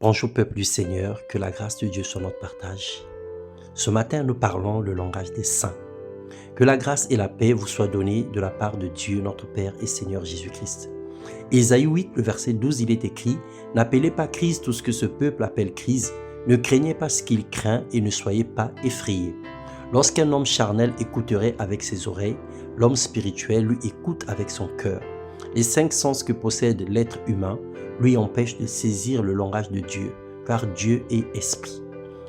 Bonjour peuple du Seigneur, que la grâce de Dieu soit notre partage. Ce matin, nous parlons le langage des saints. Que la grâce et la paix vous soient données de la part de Dieu, notre Père et Seigneur Jésus-Christ. Ésaïe 8, le verset 12, il est écrit « N'appelez pas crise tout ce que ce peuple appelle crise, ne craignez pas ce qu'il craint et ne soyez pas effrayés. » Lorsqu'un homme charnel écouterait avec ses oreilles, l'homme spirituel lui écoute avec son cœur. Les 5 sens que possède l'être humain lui empêchent de saisir le langage de Dieu, car Dieu est esprit.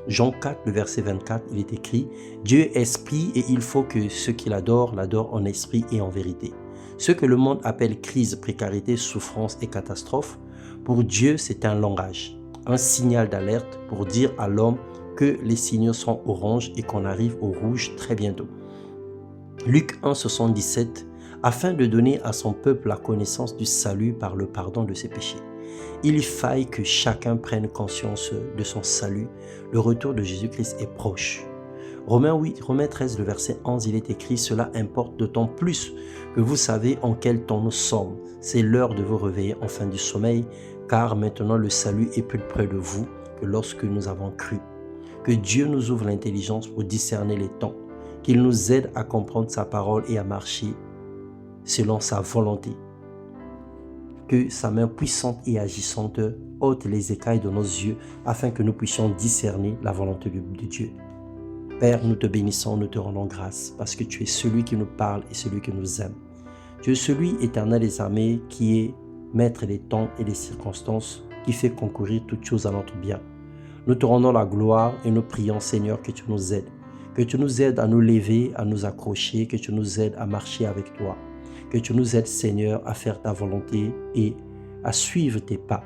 Jean 4, le verset 24, il est écrit « Dieu est esprit et il faut que ceux qui l'adorent en esprit et en vérité. » Ce que le monde appelle crise, précarité, souffrance et catastrophe, pour Dieu c'est un langage, un signal d'alerte pour dire à l'homme que les signaux sont orange et qu'on arrive au rouge très bientôt. Luc 1, 77, afin de donner à son peuple la connaissance du salut par le pardon de ses péchés. Il faille que chacun prenne conscience de son salut. Le retour de Jésus-Christ est proche. Romains 13, le verset 11, il est écrit « Cela importe d'autant plus que vous savez en quel temps nous sommes. C'est l'heure de vous réveiller en fin du sommeil, car maintenant le salut est plus près de vous que lorsque nous avons cru. » Que Dieu nous ouvre l'intelligence pour discerner les temps, qu'il nous aide à comprendre sa parole et à marcher selon sa volonté. Que sa main puissante et agissante ôte les écailles de nos yeux afin que nous puissions discerner la volonté de Dieu. Père, nous te bénissons, nous te rendons grâce parce que tu es celui qui nous parle et celui qui nous aime. Tu es celui éternel des armées qui est maître des temps et des circonstances, qui fait concourir toutes choses à notre bien. Nous te rendons la gloire et nous prions, Seigneur, que tu nous aides. Que tu nous aides à nous lever, à nous accrocher, que tu nous aides à marcher avec toi. Que tu nous aides, Seigneur, à faire ta volonté et à suivre tes pas.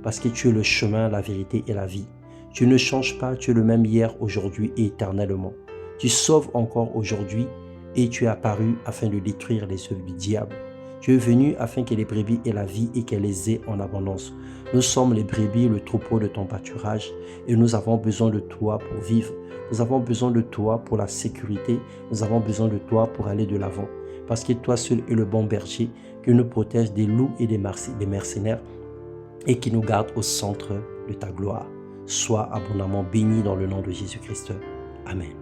Parce que tu es le chemin, la vérité et la vie. Tu ne changes pas, tu es le même hier, aujourd'hui et éternellement. Tu sauves encore aujourd'hui et tu es apparu afin de détruire les œuvres du diable. Tu es venu afin que les brebis aient la vie et qu'elles les aient en abondance. Nous sommes les brebis, le troupeau de ton pâturage et nous avons besoin de toi pour vivre. Nous avons besoin de toi pour la sécurité. Nous avons besoin de toi pour aller de l'avant. Parce que toi seul es le bon berger qui nous protège des loups et des mercenaires et qui nous garde au centre de ta gloire. Sois abondamment béni dans le nom de Jésus-Christ. Amen.